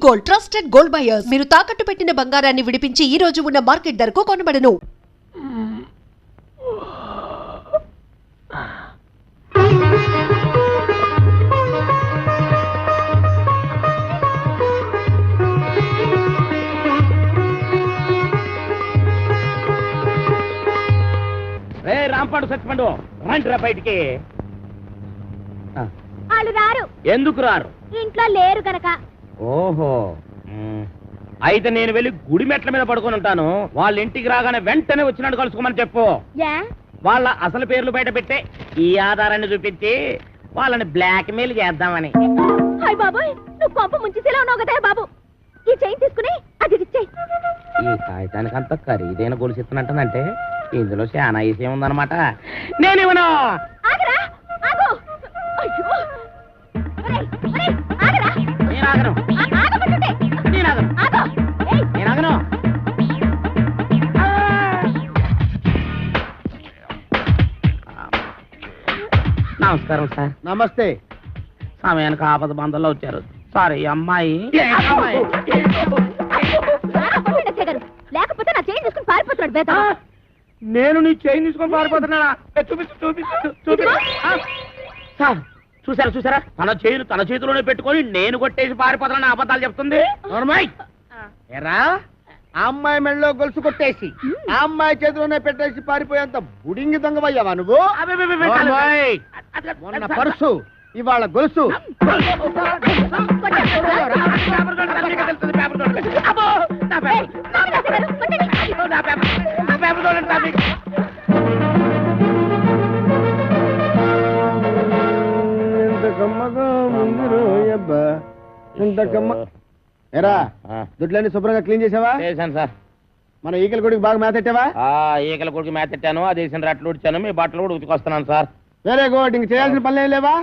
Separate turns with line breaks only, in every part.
Gold, trusted gold buyers. మీరు తాకట్టు పెట్టిన బంగారాన్ని విడిపించి ఈ రోజు ఉన్న మార్కెట్ ధరకు కొనబడను.
రాంపాడు సచ్చిపండు రండి రా బయటికి.
వాళ్ళు రారు.
ఎందుకు రారు?
ఇంట్లో లేరు గనక.
ఓహో, అయితే నేను వెళ్ళి గుడి మెట్ల మీద పడుకొని ఉంటాను. వాళ్ళ ఇంటికి రాగానే వెంటనే వచ్చినట్టు కలుసుకోమని చెప్పు. వాళ్ళ అసలు పేర్లు బయట పెట్టే ఈ ఆధారాన్ని చూపించి వాళ్ళని బ్లాక్ మెయిల్ చేద్దామని.
హాయ్ బాబోయ్, నువ్వు పంప ముంచేసేలా ఉన్నావు కదా బాబు. ఈ చైన్ తీసుకుని అది ఇచ్చేయ్.
ఈ కాగితానికి అంత ఖరీదైన గొలుసు ఇస్తున్నట్టంటే ఇందులో చాలా ఈసీ ఉందన్నమాట. నేనేమన్నా
ఆగరా, ఆగు. అయ్యో, ఆగరా.
నేను ఆగను,
ఆగమంటుంటే.
నేను ఆగను,
ఆగు.
నేను ఆగను. నమస్కారం సార్.
నమస్తే.
సమయానికి ఆపద బంధంలో వచ్చారు. సారీ అమ్మాయి.
లేకపోతే నా చైన్ తీసుకుని పారిపోతున్నాడు బేట.
నేను నీ చైన్ తీసుకొని పారిపోతున్నానా? చూపించు చూపించు చూపించు. సార్ చూసారా చూసారా, తన చైన్ తన చేతిలోనే పెట్టుకొని నేను కొట్టేసి పారిపోతున్నా అబద్ధాలు చెప్తుంది.
ఎరా, ఆ అమ్మాయి మెళ్ళలో గొలుసు కొట్టేసి ఆ అమ్మాయి చేతిలోనే పెట్టేసి పారిపోయేంత బుడింగి దొంగవయ్యావా నువ్వు? మొన్న పర్సు, ఇవాళ గొలుసు. ఎరా, దుడ్లన్నీ శుభ్రంగా క్లీన్ చేసావా?
చేశాను సార్.
మన ఈకల గుడికి బాగా మేతెట్టావా?
ఈకల కొడుకు మేతెట్టాను, అది వేసిన రట్లు ఉడిచాను, మీ బట్టలు కూడా ఉతికొస్తున్నాను సార్.
Very good. ఇంక చేయాల్సిన పనులు ఏం లేవా?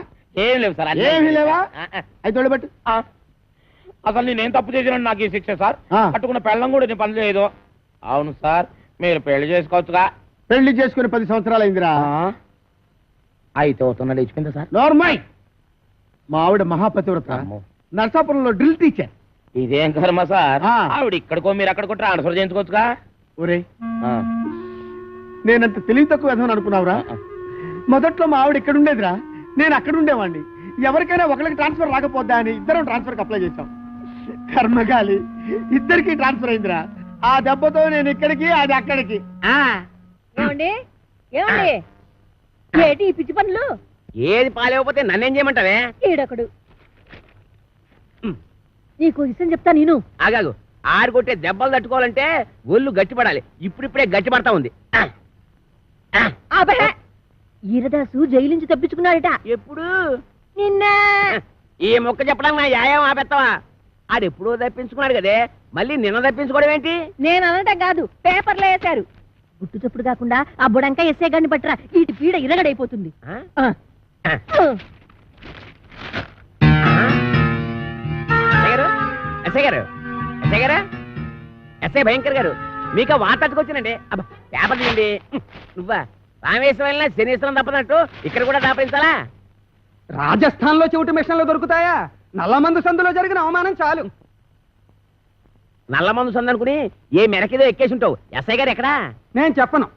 ఏం లేవు సార్.
ఏమీ లేవా? అయితే తోడబెట్టు.
అసలు నేనేం తప్పు చేసినా నాకు ఈ శిక్ష సార్. పట్టుకున్న పెళ్ళం కూడా నేను పని చేయదు. అవును సార్, మీరు పెళ్లి చేసుకోవచ్చుగా.
పెళ్లి చేసుకుని 10 సంవత్సరాలు అయిందిరా.
అయితే అవుతున్నా లేచిపోయిందా సార్?
నార్మల్. మా ఆవిడ మహాపతివ్రత, నర్సాపురంలో డ్రిల్ టీచర్.
ఇదేం కర్మ సార్, ఆవిడ ఇక్కడికో మీరు అక్కడికో ట్రాన్స్ఫర్ చేయించుకోవచ్చుగా.
ఒరే, నేనంత తెలివి తక్కువ విధమని అనుకున్నావురా? మొదట్లో మా ఆవిడ ఇక్కడ ఉండేదిరా, నేను అక్కడ ఉండేవాడిని. ఎవరికైనా ఒకరికి ట్రాన్స్ఫర్ రాకపోద్దా అని ఇద్దరం ట్రాన్స్ఫర్ అప్లై చేశాం. కర్మగాలి, ఇద్దరికి ట్రాన్స్ఫర్ అయిందిరా. ఆ దెబ్బతో నేను ఇక్కడికి, అది అక్కడికి.
ఏమండి ఏమండి, ఏంటి ఈ పిచ్చి పనులు?
ఏది పాలేకపోతే నన్నేం చేయమంటావే?
ఈడొకడు. నీకు విషయం చెప్తా నేను.
ఆగాగు, ఆరు కొట్టే దెబ్బలు తట్టుకోవాలంటే ఒళ్ళు గట్టిపడాలి. ఇప్పుడిప్పుడే గట్టి పడతా ఉంది.
ఈరదాసు జైలు నుంచి తప్పించుకున్నాడట.
ఎప్పుడు?
నిన్న.
ఈ మొక్క చెప్పడానికి నా యాయం ఆపెత్తావా? ఆడెప్పుడో తప్పించుకున్నాడు కదే, మళ్ళీ నిన్న తప్పించుకోవడం ఏంటి?
నేను అనటం కాదు, పేపర్లో వేశారు. గుట్టు చప్పుడు కాకుండా ఆ బుడంకా ఎస్ఐ గారిని పట్టరా, వీటి పీడ ఇరగడైపోతుంది.
ఎస్ఐ భయంకర్ గారు, మీకు వాటట్టుకొచ్చానండి. అబ్బా, పేపర్ తీయండి. నువ్వా రామేశ్వరం వెళ్ళినా శనీశ్వరం తప్పనట్టు ఇక్కడ కూడా దాపించాలా?
రాజస్థాన్ లో చెవిటి మిషన్లు దొరుకుతాయా? నల్లమందు సందులో జరిగిన అవమానం చాలు.
నల్లమందు సందు అనుకుని ఏ మెరకేదో ఎక్కేసి ఉంటావు. ఎస్ఐ గారు ఎక్కడా?
నేను చెప్పను.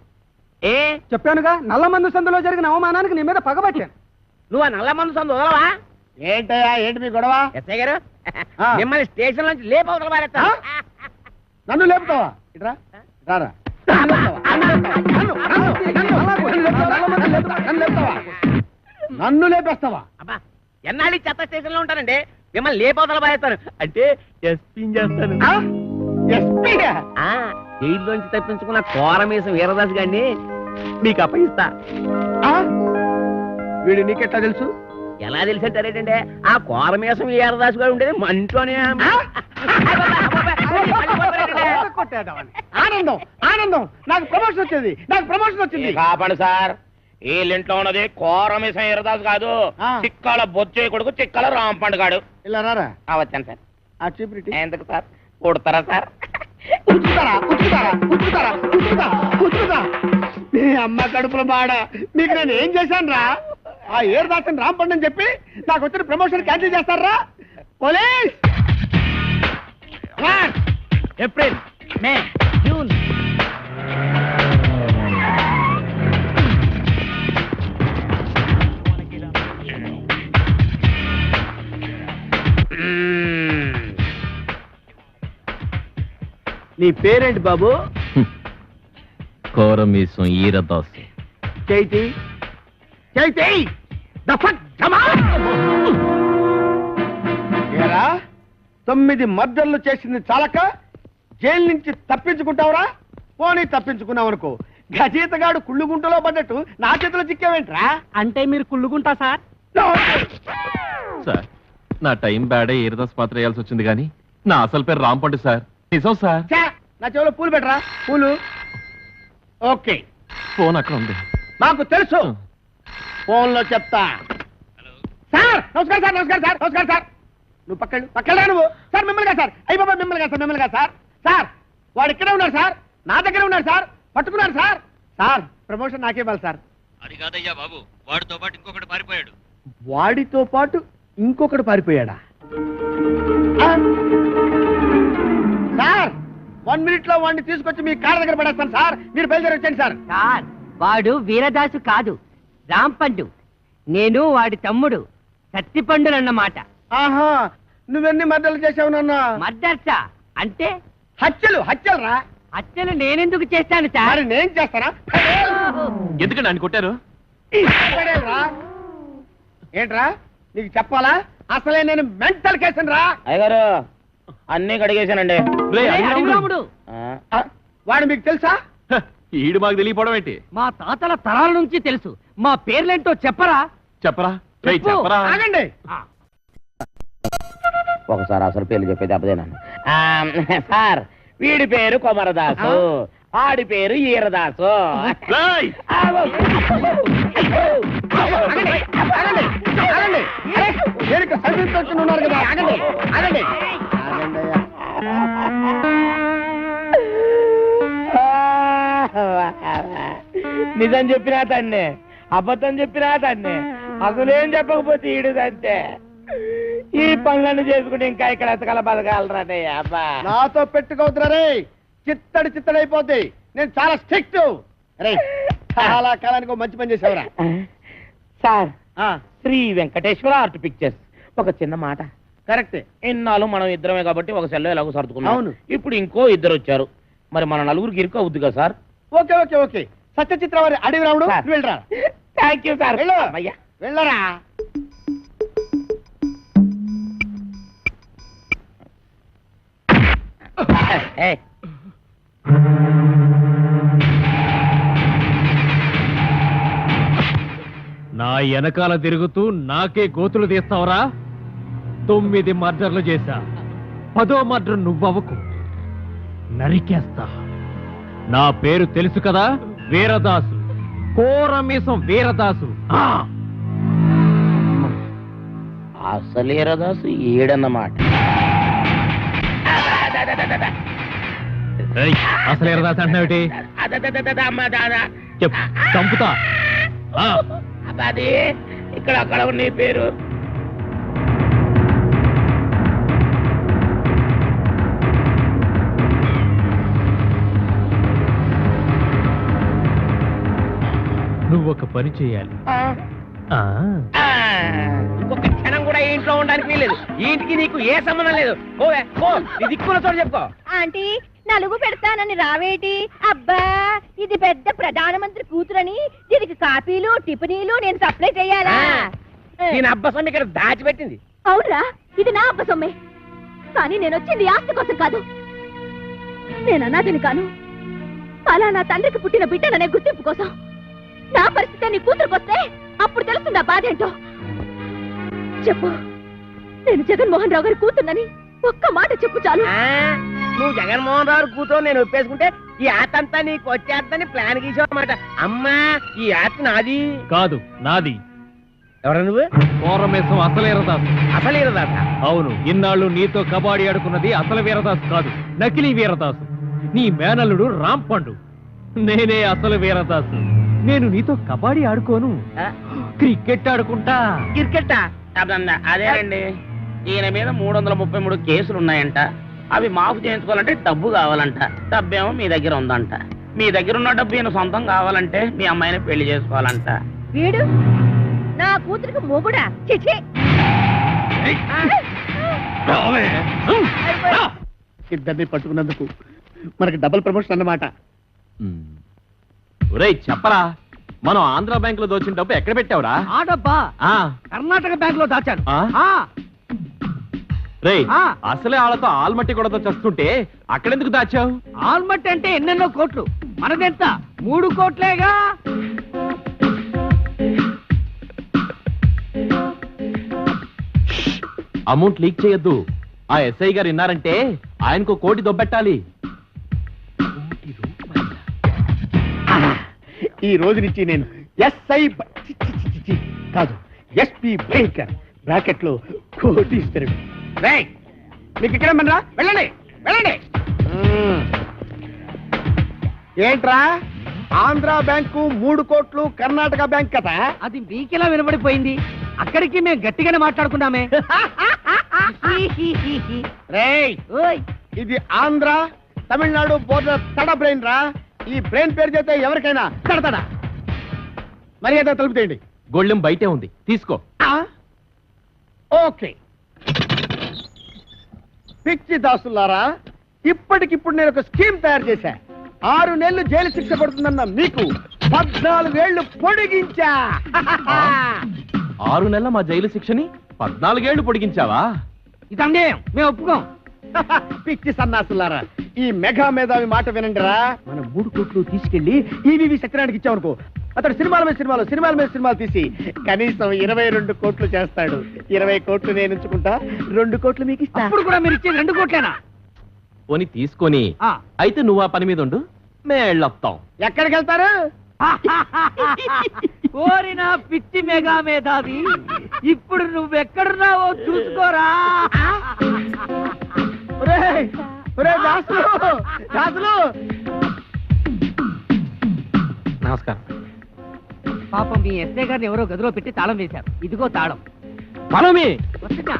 ఏ
చెప్పానుగా, నల్లమందు సందులో జరిగిన అవమానానికి నీ మీద పగబట్టాను.
నువ్వు ఆ నల్లమందు సందు వదలవా?
ఏంటయ్యా, ఏంటి మీ గొడవ?
ఎస్ఐ గారు, మిమ్మల్ని స్టేషన్ నుంచి లేపవతల పారేస్తా.
నన్ను లేపుతావా? ఇట్రా రారా. నన్ను లేపేస్తావా?
అబ్బా, ఎన్నాళ్ళు చెత్త స్టేషన్ లో ఉంటానండి, మిమ్మల్ని లేపవతల పారేస్తాను. అంటే ఎస్పీ చేస్తాను. జైల్లోంచి తప్పించుకున్న కోరమేసం వీరదాస్ గారిని మీకు అప్పగిస్తా.
వీడు నీకెట్లా తెలుసు?
ఎలా తెలిసంటారేటంటే, ఆ కోరమేసం వీరదాస్ గారు ఉండేది మా ఇంట్లోనే.
ఆనందం ఆనందం, నాకు ప్రమోషన్ వచ్చింది, నాకు ప్రమోషన్ వచ్చింది.
కాపాడు సార్, వీళ్ళింట్లో ఉన్నది కోరమేసం వీరదాస్ కాదు, చిక్కాల బొచ్చే కొడుకు చిక్కాల రాంపండు గాడు.
ఇలా రారా.
వచ్చాను సార్.
ఆ చీపురిటి
ఎందుకు సార్? కొడతారా సార్?
మీ అమ్మ కడుపుల బాడ, మీకు నేను ఏం చేశాను రా? ఆ ఏరుదాసని రాంపండు అని చెప్పి నాకు వచ్చిన ప్రమోషన్ క్యాన్సిల్ చేస్తారా? పోలీస్!
ఏప్రిల్, మే, జూన్.
నీ పేరేంటి బాబు?
కోరమీసం ఈరదాసు.
చైతి చైతి ఏరా 9 మర్డర్లు చేసింది చాలక జైలు నుంచి తప్పించుకుంటావురా? పోనీ తప్పించుకున్నావు అనుకో, గజీతగాడు కుళ్ళుగుంటలో పడ్డట్టు నా చేతిలో చిక్కావేంట్రా?
అంటే మీరు కుళ్ళుకుంటా సార్?
సార్, నా టైం బ్యాడే ఈరదాస్ పాత్ర వేయాల్సి వచ్చింది కానీ నా అసలు పేరు రాంపండు సార్. నిజం సార్.
ఛే, నా చెవిలో పూలు పెట్టరా, పూలు. ఓకే,
ఫోన్ అక్కడ ఉంది.
నాకు తెలుసు, ఫోన్ లో చెప్తా. సార్ నమస్కారం సార్, నమస్కారం సార్, నమస్కారం సార్. నువ్వు పక్కన నువ్వు. సార్ మిమ్మల్ని కాదు సార్, అయ్యి బాబా మిమ్మల్ని కాదు సార్, మిమ్మల్ని కాదు సార్. సార్ వాడు ఇక్కడే ఉన్నాడు సార్, నా దగ్గర ఉన్నాడు సార్, పట్టుకున్నాడు సార్. సార్ ప్రమోషన్ నాకే ఇవ్వాలి సార్.
అది కాదయ్యా బాబు, వాడితో పాటు ఇంకొకటి పారిపోయాడు.
వాడితో పాటు ఇంకొకడు పారిపోయాడా? ఆ? సార్ 1 minute లో వాడిని తీసుకొచ్చి మీ కాళ్ళ దగ్గర పడేస్తాను సార్, మీరు బయలుదేరి వచ్చండి సార్.
సార్ వాడు వీరదాసు కాదు, రాంపండు. నేను వాడి తమ్ముడు సత్తిపండులన్నమాట.
ఆహా, నువ్వెన్ని మర్డర్లు చేసావు నాన్న?
మర్దర్సా అంటే
హత్యలు రా.
హత్యలు నేనెందుకు చేస్తాను సార్?
మరి నేను చేస్తానా?
ఎందుకండి ఆయన కొట్టారు?
పడేలురా. ఏంట్రా నీకు చెప్పాలా? అసలే నేను మెంటల్ కేసును రా.
అయ్యగారు అన్నీ కడిగేశానండి.
రేయ్,
ఏయ్,
అడిగిరా ఉండు.
అడిగిరాముడు.
ఆ, వాడు మీకు తెలుసా?
హ, ఈడు మాకు తెలియపోవడం ఏంటి?
మా తాతల తరాల నుంచి తెలుసు. మా పేర్లేంటో చెప్పరా?
చెప్పరా? రేయ్,
చెప్పు.
చెప్పరా?
ఆగండి.
ఒకసారి అసలు పేర్లు చెప్పేది అప్పదేనాను. సార్ వీడి పేరు కొమరదాసు, ఆడి పేరు ఈరదాసు.
రేయ్!
ఆగండి, ఆగండి, ఆగండి. అరే, నేను ఇక్కడ సర్వీస్ ఇన్స్పెక్టర్ ఉన్నారు కదా, ఆగండి, ఆగండి. ఆగండి అయ్యా.
నిజం చెప్పినా తన్నే, అబద్ధం చెప్పినా తన్నే, అసలేం చెప్పకపోతే ఈడు అంతే. ఈ పనులన్నీ చేసుకుంటే ఇంకా ఇక్కడ ఎతకల బతకాలరానే అబ్బా.
నాతో పెట్టుకోవద్దురా రే, చిత్తడి అయిపోద్ది. నేను చాలా స్ట్రిక్ట్. రే, చాలా కాలానికి ఒక మంచి పని చేసావురా.
సార్
ఆ,
శ్రీ వెంకటేశ్వర ఆర్ట్ పిక్చర్స్. ఒక చిన్న మాట.
కరెక్టే.
ఇన్నాళ్ళు మనం ఇద్దరమే కాబట్టి ఒక సెల్లో ఎలాగో సర్దుకున్నాం.
అవును.
ఇప్పుడు ఇంకో ఇద్దరు వచ్చారు, మరి మన నలుగురికి ఇరుకు అవుద్ది కదా sir?
Okay okay okay. Satyachitra వారి అడవి రాముడు,
సార్.
నువ్వు వెళ్ళరా.
Thank you sir.
వెళ్ళు.
అయ్యా
వెళ్ళరా.
నా వెనకాల తిరుగుతూ నాకే గోతులు తీస్తావరా? 9 మర్డర్లు చేశా, 10వ మర్డర్ నువ్వవకు, నరికేస్తా. నా పేరు తెలుసు కదా, వీరదాసు, కోరమీసం వీరదాసు.
అసలు ఈరదాసు ఏడన్నమాట.
ఏయ్, అసలు వీరదాసు అంటున్నావుటి? చెప్పు, చంపుతా.
అది ఇక్కడ అక్కడ నీ పేరు.
నువ్వు ఒక పని చేయాలి.
ఇంకొక క్షణం కూడా ఈ ఇంట్లో ఉండడానికి వీలేదు. ఈ ఇంటికి నీకు ఏ సంబంధం లేదు. ఓవే ఓ, నీ దిక్కున్న చోటు చెప్పుకో.
ఆంటీ నలుగు పెడతానని రావేటి? అబ్బా ఇది పెద్ద ప్రధానమంత్రి కూతురని దీనికి కాపీలు టిఫినీలు నేను సప్లై చేయాలా?
దీని అబ్బసం ఇక్కడ దాచిపెట్టింది.
అవునరా, ఇది నా అబ్బ సొమ్మే. కానీ నేను వచ్చింది ఆస్తి కోసం కాదు. నేను అనాథని కాను, అలా నా తండ్రికి పుట్టిన బిడ్డననే గుర్తింపు కోసం. నా పరిస్థితి నీ కూతురుకు వస్తే అప్పుడు తెలుస్తుంది ఆ బాధ ఏంటో. చెప్పు, నేను జగన్మోహన్ రావు గారి కూతున్నని ఒక్క మాట చెప్పు చాలు.
నువ్వు జగన్మోహన్ రావు కూతురు నేను ఒప్పేసుకుంటే ఈ ఆతంతా నీకు వచ్చేద్దని ప్లాన్ గీసావన్నమాట. అమ్మా, ఈ ఆత నాది
కాదు, నాది.
ఎవరు నువ్వు?
కోరమేసం అసలు వీరదాసు.
అసలు ఈరదాస?
అవును, ఇన్నాళ్ళు నీతో కబాడీ ఆడుకున్నది అసలు వీరదాసు కాదు, నకిలీ వీరదాసు. నీ మేనల్లుడు రాంపండు. నేనే అసలు వీరదాసు. నేను నీతో కబాడీ ఆడుకోను, క్రికెట్ ఆడుకుంటా.
క్రికెట్ అదేనండి. ఈయన మీద 333 కేసులు ఉన్నాయంట. అవి మాఫ్ చేయించుకోవాలంటే డబ్బు కావాలంట. డబ్బేమో మీ దగ్గర ఉందంట. మీ దగ్గర ఉన్న డబ్బు ఈయన సొంతం కావాలంటే మీ అమ్మాయిని పెళ్లి చేసుకోవాలంట.
వీడు నా కూతురికి మొగుడా? చిచి!
ఇద్దరిని పట్టుకున్నందుకు మనకి డబుల్ ప్రమోషన్ అన్నమాట.
ఒరేయ్ చెప్పరా, మనం ఆంధ్ర బ్యాంక్ లో దోచిన డబ్బు ఎక్కడ పెట్టావురా?
ఆ డబ్బా
ఆ,
కర్ణాటక బ్యాంక్ లో దాచాను.
ఆ?
ఆ,
రేయ్
ఆ.
అసలే వాళ్ళతో ఆల్మట్టి కూడా చస్తుంటే అక్కడెందుకు దాచావు?
ఆల్మట్ అంటే ఎన్నెన్నో కోట్లు, మనదెంత 3 కోట్లేగా.
అమౌంట్ లీక్ చేయొద్దు. ఆ ఎస్ఐ గారు విన్నారంటే ఆయనకు 1 కోటి దొబ్బెట్టాలి.
ఈ రోజు నుంచి నేను ఎస్ఐ కాదు, ఎస్పీ భయంకర్ బ్రాకెట్ లో కోటీశ్వరుడు. రేయ్, మీకు ఇక్కడ మనరా, వెళ్ళండి వెళ్ళండి. ఏంట్రా ఆంధ్ర బ్యాంకు 3 కోట్లు, కర్ణాటక బ్యాంక్ కదా?
అది మీకెలా వినబడిపోయింది? అక్కడికి మేము గట్టిగానే మాట్లాడుకున్నామే.
రేయ్,
ఓయ్,
ఇది ఆంధ్ర తమిళనాడు బోర్డర్ తడ బ్రెయిన్ రా. ఈ బ్రెయిన్ పేరు చేస్తే ఎవరికైనా తడతడా. మర్యాద తలుపుతేయండి.
గొళ్ళెం బయటే ఉంది, తీసుకో.
ఓకే. పిచ్చి దాసులారా, ఇప్పటికిప్పుడు నేను ఒక స్కీమ్ తయారు చేశా. 6 నెలలు జైలు శిక్ష పడుతుందన్న మీకు 14 ఏళ్లు పొడిగించా.
6 నెలల మా జైలు శిక్షని 14 ఏళ్లు పొడిగించావా?
ఇది అన్యాయం, మేము ఒప్పుకోం.
పిచ్చి సన్నాసులారా, ఈ మెగా మేధావి మాట వినండిరా. మనం 3 కోట్లు తీసుకెళ్లి ఈవీవి సత్యనారాయణకి ఇచ్చామనుకో, అతడు సినిమాల మీద సినిమాలు తీసి కనీసం 22 కోట్లు చేస్తాడు. 20 కోట్లు నేను ఉంచుకుంటా, 2 కోట్లు మీకు ఇస్తా.
అప్పుడు కూడా మీరు ఇచ్చేది 2 కోట్లేనా?
పోని తీసుకొని
ఆ.
అయితే నువ్వు ఆ పని మీద ఉండు, మేళ్ళొస్తాం.
ఎక్కడికి వెళ్తారు?
కోరిన పిచ్చి మెగా మేధావి, ఇప్పుడు నువ్వెక్కడున్నావో చూసుకోరా.
ఒరేయ్, ఒరేయ్ దాసులు.
నమస్కారం.
పాపం మీ ఎస్ఐ గారిని ఎవరో గదిలో పెట్టి తాళం వేశారు. ఇదిగో తాళం.
పొలమే
వస్తున్నా.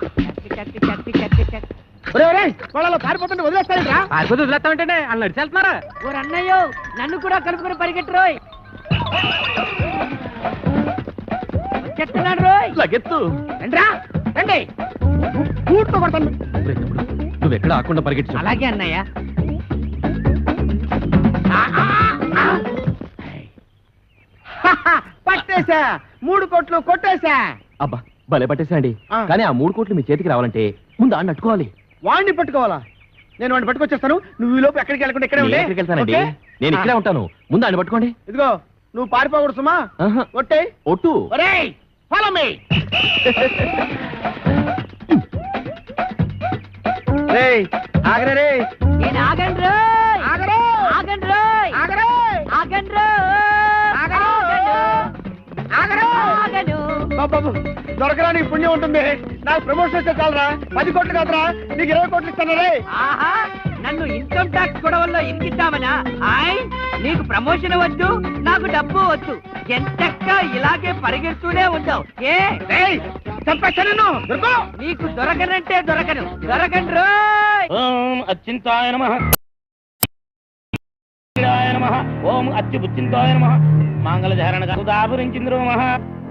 చక్.
ఒరేయ్, వాళ్ళలో పారిపోతుంటే వదిలేస్తారా?
వదిలేస్తామంటే వాళ్ళు నడిచేస్తున్నారా?
ఓ అన్నయ్యో, నన్ను కూడా కలుపుకొని పరిగెట్టురోయ్. వచ్చేస్తున్నాడు రోయ్.
లగెత్తు.
రండ్రా, రండి.
కూర్చో కొడతాను.
నువ్వు ఎక్కడ ఆకుండా పరిగెట్టు.
అలాగే అన్నయ్య.
పట్టేశా, 3 కోట్లు కొట్టేశా.
అబ్బా భలే పట్టేసండి.
ఆ.
కానీ ఆ 3 కోట్లు మీ చేతికి రావాలంటే ముందు ఆడిని అట్టుకోవాలి.
వాడిని పట్టుకోవాలా? నేను వాడిని పట్టుకొచ్చేస్తాను. నువ్వు ఈ లోపు ఎక్కడికి వెళ్ళకుండా ఇక్కడే ఉండే.
ఎక్కడికి వెళ్తానండి?
ఓకే?
నేను ఇక్కడే ఉంటాను. ముందు ఆడిని పట్టుకోండి.
ఇదిగో, నువ్వు పారిపోకూడదు సుమా.
ఆహా.
ఒట్టే.
ఒట్టు.
ఒరేయ్, ఫాలో మీ. రేయ్, ఆగరే రే.
నేను ఆగండి రోయ్.
ఆగరే.
ఆగండి రోయ్.
ఆగరే.
ఆగండి రోయ్.
ఆగరు. ఆగరు.
ఆగను.
బాబు, దొరకరా నీకు పుణ్యం ఉంటుంది. నాకు ప్రమోషన్ వస్తే చాలరా. 10 కోట్లు కాదురా, నీకు 20 కోట్లు ఇస్తాను రే.
ఆహా, నన్ను ఇన్కమ్ ట్యాక్స్ గొడవల్లో ఇరికిద్దామనా? ఆయ్, నీకు ప్రమోషన్ వద్దు, నాకు డబ్బు వద్దు. ఎంతక్క ఇలాగే పరిగెడుతూనే ఉంటావు. ఏ
రేయ్, చంపేస్తాను నిన్ను. దొరుకు.
నీకు దొరకనంటే దొరకను. దొరకండి రోయ్.
ఓం అచ్చింతాయ నమః. నమః. ఓం అచ్యుబుచ్చింతాయ నమః. మంగళధారణ ఉదాహరించింద్రో నమః.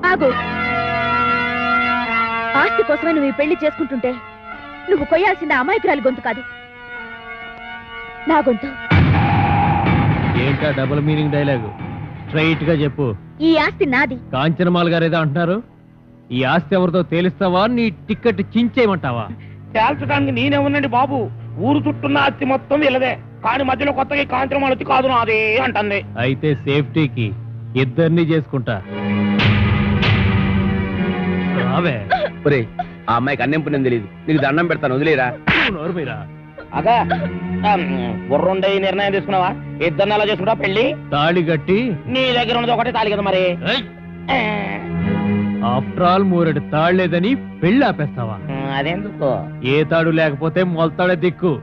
ఆగు. ఆస్తి కోసమే నువ్వు ఈ పెళ్లి చేసుకుంటుంటే నువ్వు కొయ్యాల్సిన అమాయకురాలి గొంతు కాదు, నా గొంతు.
ఏంటా డబుల్ మీనింగ్ డైలాగు? స్ట్రైట్ గా చెప్పు.
ఈ ఆస్తి నాది.
కాంచనమాల గారు ఏదో అంటున్నారు. ఈ ఆస్తి ఎవరితో తేలిస్తావా, నీ టికెట్ చించేయమంటావా?
తేల్చడానికి నేనే ఉన్నాండి బాబు. ఊరు చుట్టున్న అత్తి మొత్తం వీళ్ళదే. కానీ మధ్యలో కొత్తగా ఈ కాంచనం అత్తి కాదు నాదే అంటుంది.
అయితే సేఫ్టీకి ఇద్దరిని చేసుకుంటా. రావే.
ఒరే, ఆ అమ్మాయికి అన్నం పుణ్యం తెలియదు. నీకు దండం పెడతాను, వదిలేరా.
నోరు మీరా.
అగా బుర్రుండే నిర్ణయం తీసుకున్నావా? ఇద్దరిని అలా చేసుకుంటా పెళ్లి?
తాళి కట్టి.
నీ దగ్గర ఉన్నది ఒకటే తాళి కదా మరి.
ఆఫ్టర్ ఆల్ 3 తాళ్లేదని పెళ్లి ఆపేస్తావా?
అదెందుకో.
ఏ తాడు లేకపోతే మొలతాడే దిక్కు.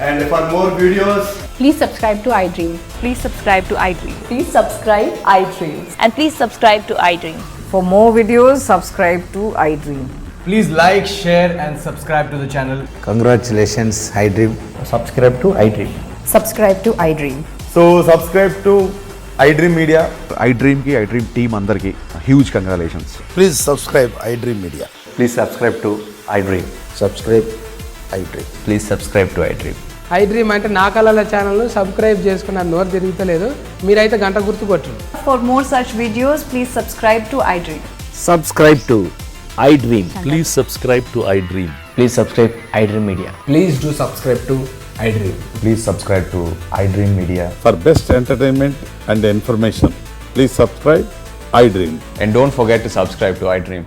And for more videos,
please subscribe to iDream.
Please subscribe to iDream.
Please subscribe iDream.
And please subscribe to iDream.
For more videos, subscribe to iDream.
Please like, share, and subscribe to the channel.
Congratulations, iDream.
Subscribe to iDream.
Subscribe to iDream.
So subscribe to iDream Media.
iDream ki iDream team andarki huge congratulations.
Please subscribe iDream Media.
Please subscribe to iDream.
Subscribe iDream.
Please subscribe to iDream.
iDream అంటే నా కళల ఛానల్ను subscribe చేసుకున్న నోరు తిరుగుతలేదు మీరైతే గంట గుర్తు కొట్టండి.
For more such videos, please subscribe to iDream.
Subscribe to iDream.
Please subscribe to iDream.
Please subscribe iDream Media.
Please do subscribe to iDream.
Please subscribe to iDream Media.
For best entertainment and information, please subscribe iDream.
And don't forget to subscribe to iDream.